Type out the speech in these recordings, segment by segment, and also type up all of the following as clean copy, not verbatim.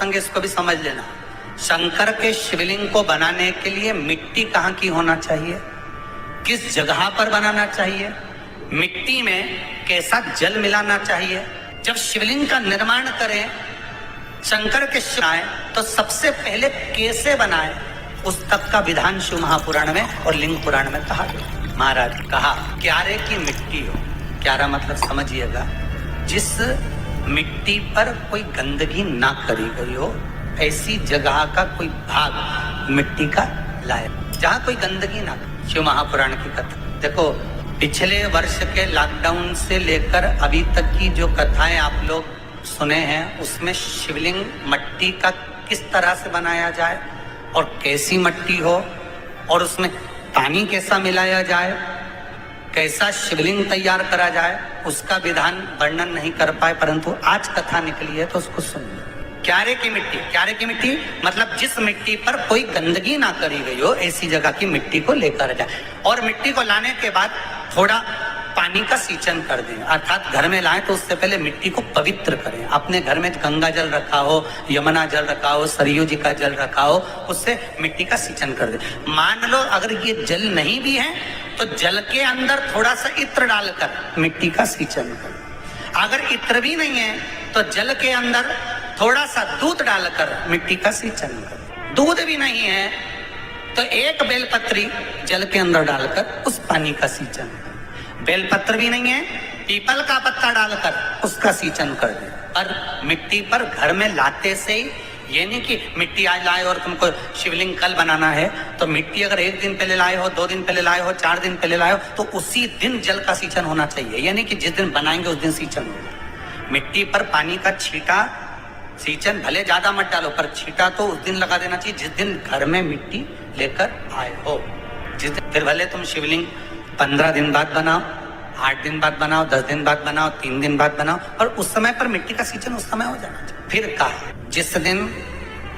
प्रसंग, इसको भी समझ लेना। शंकर के शिवलिंग को बनाने के लिए मिट्टी कहाँ की होना चाहिए, किस जगह पर बनाना चाहिए, मिट्टी में कैसा जल मिलाना चाहिए। जब शिवलिंग का निर्माण करें, शंकर के बनाए, तो सबसे पहले कैसे बनाए, उस तक का विधान शिव महापुराण में और लिंग पुराण में कहा गया। महाराज कहा क्यारे की मिट्टी हो, क्यारा मतलब समझिएगा, जिस मिट्टी पर कोई गंदगी ना करी गई हो, ऐसी जगह का कोई भाग मिट्टी का लाए जहां कोई गंदगी ना। शिव महापुराण की कथा देखो, पिछले वर्ष के लॉकडाउन से लेकर अभी तक की जो कथाएं आप लोग सुने हैं, उसमें शिवलिंग मट्टी का किस तरह से बनाया जाए और कैसी मट्टी हो और उसमें पानी कैसा मिलाया जाए, कैसा शिवलिंग तैयार करा जाए, उसका विधान वर्णन नहीं कर पाए, परंतु आज कथा निकली है तो उसको सुनिए। क्यारे की मिट्टी, क्यारे की मिट्टी मतलब जिस मिट्टी पर कोई गंदगी ना करी गई हो, ऐसी जगह की मिट्टी को लेकर जाए और मिट्टी को लाने के बाद थोड़ा पानी का सींचन कर दें, अर्थात घर में लाएं तो उससे पहले मिट्टी को पवित्र करें। अपने घर में गंगा जल रखा हो, यमुना जल रखा हो, सरयू जी का जल रखा हो, उससे मिट्टी का सींचन कर दें। मान लो अगर ये जल नहीं भी है तो जल के अंदर थोड़ा सा इत्र डालकर मिट्टी का सींचन करें। अगर इत्र भी नहीं है तो जल के अंदर थोड़ा सा दूध डालकर मिट्टी का सींचन करें। दूध भी नहीं है तो एक बेलपत्री जल के अंदर डालकर उस पानी का सींचन करें। बेलपत्र भी नहीं है, पीपल का पत्ता डालकर उसका सींचन कर दे। पर मिट्टी पर घर में लाते से ही, ये नहीं कि मिट्टी आज लाए और तुमको शिवलिंग कल बनाना है, तो मिट्टी अगर 1 दिन पहले लाए हो, 2 दिन पहले लाए हो, 4 दिन पहले लाए हो, तो उसी दिन जल का सींचन होना चाहिए। ये नहीं कि जिस दिन बनाएंगे उस दिन सींचन होगा। मिट्टी पर पानी का छींटा, सींचन भले ज्यादा मत डालो, पर छींटा तो उस दिन लगा देना चाहिए जिस दिन घर में मिट्टी लेकर आए हो। जिस दिन, फिर भले तुम शिवलिंग 15 दिन बाद बनाओ, 8 दिन बाद बनाओ, 10 दिन बाद बनाओ, 3 दिन बाद बनाओ, और उस समय पर मिट्टी का सींचन उस समय हो जाना चाहिए। फिर कहा जिस दिन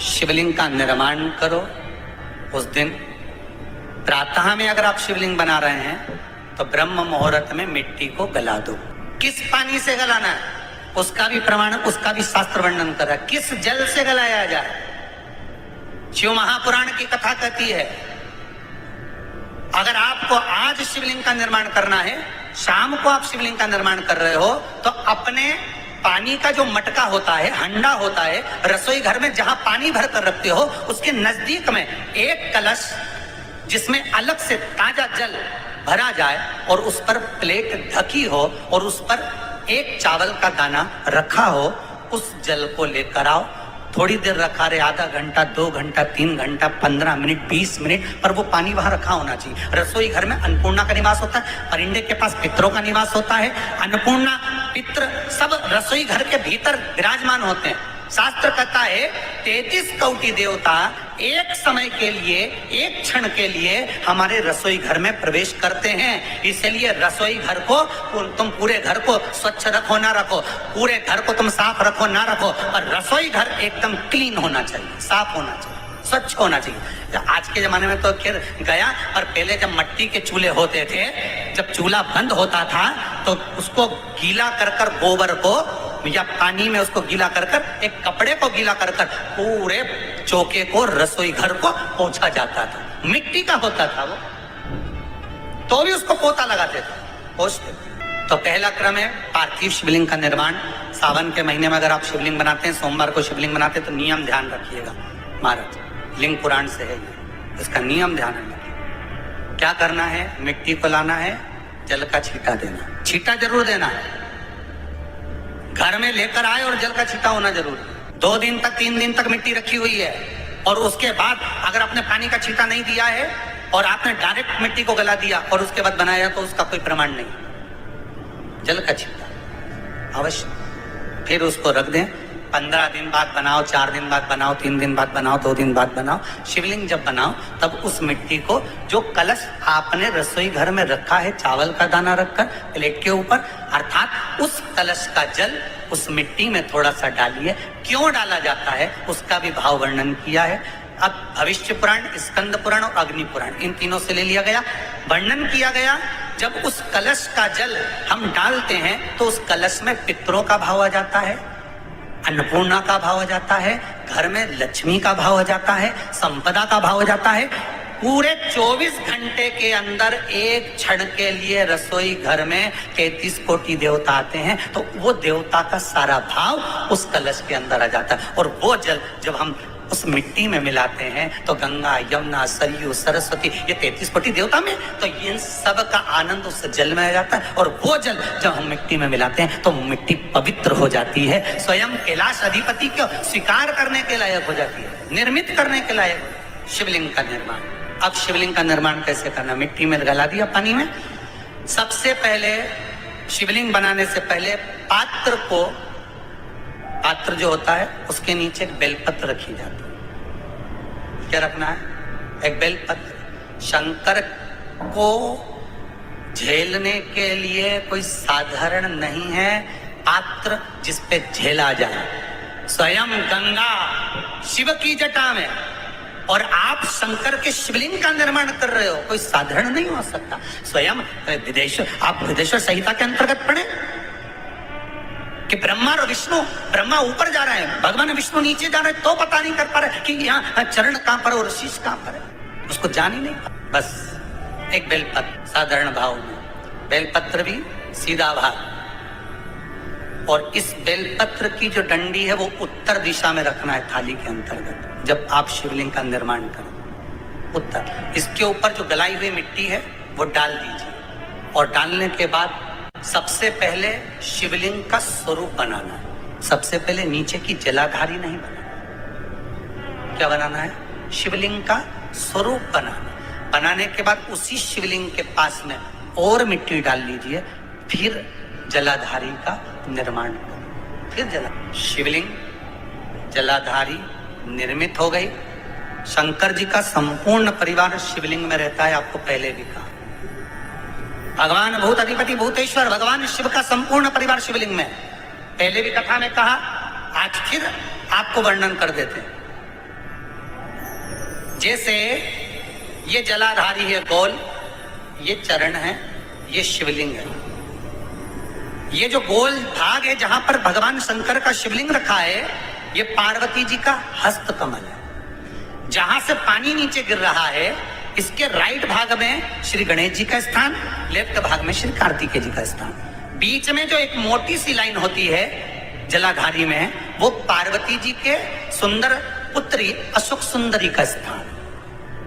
शिवलिंग का निर्माण करो, उस दिन प्रातः में अगर आप शिवलिंग बना रहे हैं तो ब्रह्म मुहूर्त में मिट्टी को गला दो। किस पानी से गलाना है उसका भी प्रमाण, उसका भी शास्त्र वर्णन कर रहा है। किस जल से गलाया जाए, शिव महापुराण की कथा कहती है अगर आपको आज शिवलिंग का निर्माण करना है, शाम को आप शिवलिंग का निर्माण कर रहे हो, तो अपने पानी का जो मटका होता है, हंडा होता है, रसोई घर में जहां पानी भर कर रखते हो, उसके नजदीक में एक कलश जिसमें अलग से ताजा जल भरा जाए और उस पर प्लेट ढकी हो और उस पर एक चावल का दाना रखा हो, उस जल को लेकर आओ। थोड़ी देर रखा रहे, आधा घंटा, 2 घंटा, 3 घंटा, 15 मिनट, 20 मिनट, पर वो पानी वहां रखा होना चाहिए। रसोई घर में अन्नपूर्णा का निवास होता है, परिंदे के पास पितरों का निवास होता है। अन्नपूर्णा, पित्र सब रसोई घर के भीतर विराजमान होते हैं। शास्त्र कहता है 33 कोटि देवता एक समय के लिए, एक क्षण के लिए हमारे रसोई घर में प्रवेश करते हैं। इसलिए रसोई घर को तुम पूरे घर को स्वच्छ रखो ना रखो, पूरे घर को तुम साफ रखो ना रखो, और रसोई घर एकदम क्लीन होना चाहिए, साफ होना चाहिए, स्वच्छ होना चाहिए। आज के जमाने में तो खैर गया, और पहले जब मट्टी के चूल्हे होते थे, जब चूल्हा बंद होता था तो उसको गीला कर कर, गोबर को या पानी में उसको गीला कर कर, एक कपड़े को गीला कर कर पूरे चौके को, रसोई घर को पोंछा जाता था। मिट्टी का होता था वो, तो भी उसको पोता लगाते थे, पोंछते। तो पहला क्रम है पार्थिव शिवलिंग का निर्माण। सावन के महीने में अगर आप शिवलिंग बनाते हैं, सोमवार को शिवलिंग बनाते हैं, तो नियम ध्यान रखिएगा महाराज, लिंग पुराण से है ये, इसका नियम ध्यान रखिए। क्या करना है, मिट्टी को लाना है, जल का छींटा देना, छींटा जरूर देना है, घर में लेकर आए और जल का छींटा होना जरूरी है। 2 दिन तक, 3 दिन तक मिट्टी रखी हुई है और उसके बाद अगर आपने पानी का छींटा नहीं दिया है और आपने डायरेक्ट मिट्टी को गला दिया और उसके बाद बनाया, तो उसका कोई प्रमाण नहीं। जल का छींटा अवश्य, फिर उसको रख दें। 15 दिन बाद बनाओ, 4 दिन बाद बनाओ, 3 दिन बाद बनाओ, 2 दिन बाद बनाओ। शिवलिंग जब बनाओ तब उस मिट्टी को, जो कलश आपने रसोई घर में रखा है चावल का दाना रखकर प्लेट के ऊपर, अर्थात उस कलश का जल उस मिट्टी में थोड़ा सा डालिए। क्यों डाला जाता है उसका भी भाव वर्णन किया है। अब भविष्य पुराण, स्कंद पुराण और अग्नि पुराण, इन तीनों से ले लिया गया, वर्णन किया गया। जब उस कलश का जल हम डालते हैं तो उस कलश में पितरों का भाव आ जाता है, अन्नपूर्णा का भाव आ जाता है, घर में लक्ष्मी का भाव हो जाता है, संपदा का भाव हो जाता है। पूरे 24 घंटे के अंदर एक क्षण के लिए रसोई घर में 33 कोटि देवता आते हैं, तो वो देवता का सारा भाव उस कलश के अंदर आ जाता है। और वो जल जब हम उस मिट्टी में मिलाते हैं तो गंगा, यमुना, सरयू, सरस्वती, ये 33 कोटि देवता में, तो इन सब का आनंद उस जल में आ जाता है। और वो जल जब हम मिट्टी में मिलाते हैं तो मिट्टी पवित्र हो जाती है, स्वयं कैलाश अधिपति को स्वीकार करने के लायक हो जाती है, निर्मित करने के लायक। शिवलिंग का निर्माण। अब शिवलिंग का निर्माण कैसे करना? मिट्टी में गला दिया पानी में। सबसे पहले शिवलिंग बनाने से पहले पात्र जो होता है उसके नीचे एक बेलपत्र रखी जाती है। क्या रखना है? एक बेलपत्र। शंकर को झेलने के लिए कोई साधारण नहीं है पात्र जिसपे झेला जाए। स्वयं गंगा शिव की जटा में, और आप शंकर के शिवलिंग का निर्माण कर रहे हो, कोई साधारण नहीं हो सकता। स्वयं आप विदेश्वर संहिता के अंतर्गत पढ़े कि ब्रह्मा और विष्णु, ब्रह्मा ऊपर जा रहे हैं, भगवान विष्णु नीचे जा रहे हैं, तो पता नहीं कर पा रहे कि यहाँ चरण कहां पर और शीश कहां पर है, उसको जान ही नहीं पा। बस एक बेलपत्र साधारण भाव में, बेलपत्र भी सीधा भाव, और इस बेलपत्र की जो डंडी है वो उत्तर दिशा में रखना है थाली के अंतर्गत। जब आप शिवलिंग का निर्माण करें उत्तर, इसके ऊपर जो गलाई हुई मिट्टी है वो डाल दीजिए, और डालने के बाद सबसे पहले शिवलिंग का स्वरूप बनाना है। सबसे पहले नीचे की जलाधारी नहीं बनाना। क्या बनाना है? शिवलिंग का स्वरूप बनाना। बनाने के बाद उसी शिवलिंग के पास में और मिट्टी डाल लीजिए, फिर जलाधारी का निर्माण करें। फिर शिवलिंग जलाधारी निर्मित हो गई। शंकर जी का संपूर्ण परिवार शिवलिंग में रहता है, आपको पहले भी कहा। भगवान भूत अधिपति भूतेश्वर भगवान शिव का संपूर्ण परिवार शिवलिंग में, पहले भी कथा में कहा, आज फिर आपको वर्णन कर देते हैं। जैसे ये जलाधारी है गोल, ये चरण है, ये शिवलिंग है। ये जो गोल भाग है जहां पर भगवान शंकर का शिवलिंग रखा है, ये पार्वती जी का हस्त कमल है। जहां से पानी नीचे गिर रहा है, इसके राइट भाग में श्री गणेश जी का स्थान, लेफ्ट भाग में श्री कार्तिकेय जी का स्थान। बीच में जो एक मोटी सी लाइन होती है जलाधारी में, वो पार्वती जी के सुंदर पुत्री अशोक सुंदरी का स्थान।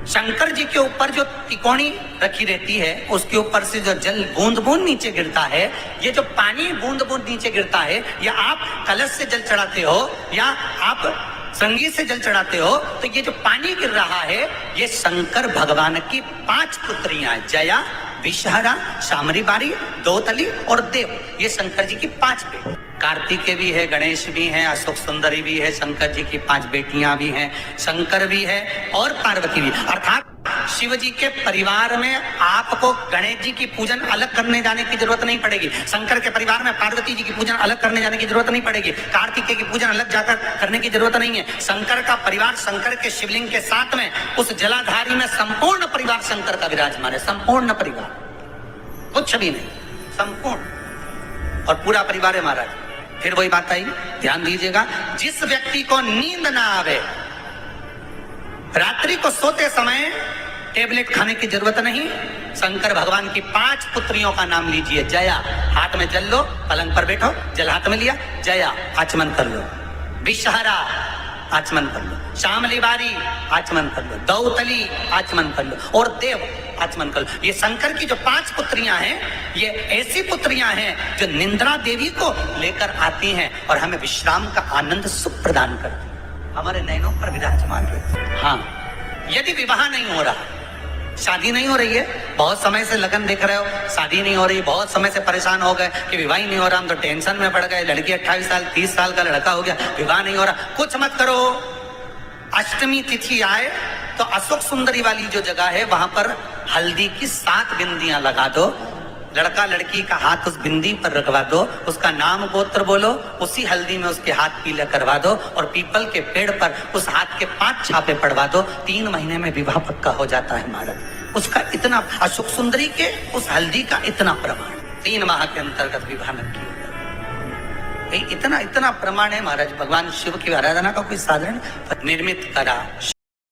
शंकर जी के ऊपर जो तिकोनी रखी रहती है, उसके ऊपर से जो जल बूंद बूंद नीचे गिरता है, ये जो पानी बूंद बूंद नीचे गिरता है, या आप कलश से जल चढ़ाते हो या आप संगीत से जल चढ़ाते हो, तो ये जो पानी गिर रहा है, ये शंकर भगवान की 5 पुत्रियां, जया, विषहरा, शामरी बारी, दोतली और देव। ये शंकर जी की 5 बेटी। कार्तिकेय भी है, गणेश भी है, अशोक सुंदरी भी है, शंकर जी की 5 बेटियां भी हैं, शंकर भी है और पार्वती भी। अर्थात शिव जी के परिवार में आपको गणेश जी की पूजन अलग करने जाने की जरूरत नहीं पड़ेगी। शंकर के परिवार में पार्वती जी की पूजन अलग करने जाने की जरूरत नहीं पड़ेगी। कार्तिकेय की पूजन अलग जाकर करने की जरूरत नहीं है। शंकर का परिवार शंकर के शिवलिंग के साथ में उस जलाधारी में संपूर्ण परिवार शंकर का विराजमान है। संपूर्ण परिवार, कुछ भी नहीं, संपूर्ण और पूरा परिवार है महाराज। फिर वही बात आई, ध्यान दीजिएगा, जिस व्यक्ति को नींद ना आवे, रात्रि को सोते समय टेबलेट खाने की जरूरत नहीं। शंकर भगवान की 5 पुत्रियों का नाम लीजिए। जया, हाथ में जल लो, पलंग पर बैठो, जल हाथ में लिया, जया आचमन कर लो। विषहरा आचमन कर लो, शामली बारी आचमन कर लो, दौतली आचमन कर लो और देव आचमन कर लो। ये शंकर की जो 5 पुत्रियां हैं, ये ऐसी पुत्रियां हैं जो निंद्रा देवी को लेकर आती हैं और हमें विश्राम का आनंद सुख प्रदान करती हैं, हमारे नैनों पर विराजमान रहती हैं। हाँ, यदि विवाह नहीं हो रहा, शादी नहीं हो रही है, बहुत समय से लगन देख रहे हो, शादी नहीं हो रही, बहुत समय से परेशान हो गए कि विवाह ही नहीं हो रहा, हम तो टेंशन में पड़ गए, लड़की 28 साल 30 साल का लड़का हो गया, विवाह नहीं हो रहा, कुछ मत करो। अष्टमी तिथि आए तो अशोक सुंदरी वाली जो जगह है, वहां पर हल्दी की 7 बिंदियां लगा दो, लड़का लड़की का हाथ उस बिंदी पर रखवा दो, उसका नाम गोत्र बोलो, उसी हल्दी में उसके हाथ पीला करवा दो और पीपल के पेड़ पर उस हाथ के 5 छापे पड़वा दो। 3 महीने में विवाह पक्का हो जाता है महाराज। उसका इतना, अशोक सुंदरी के उस हल्दी का इतना प्रमाण, 3 माह के अंतर्गत विवाह न किया। इतना इतना प्रमाण है महाराज, भगवान शिव की आराधना का कोई साधन निर्मित करा।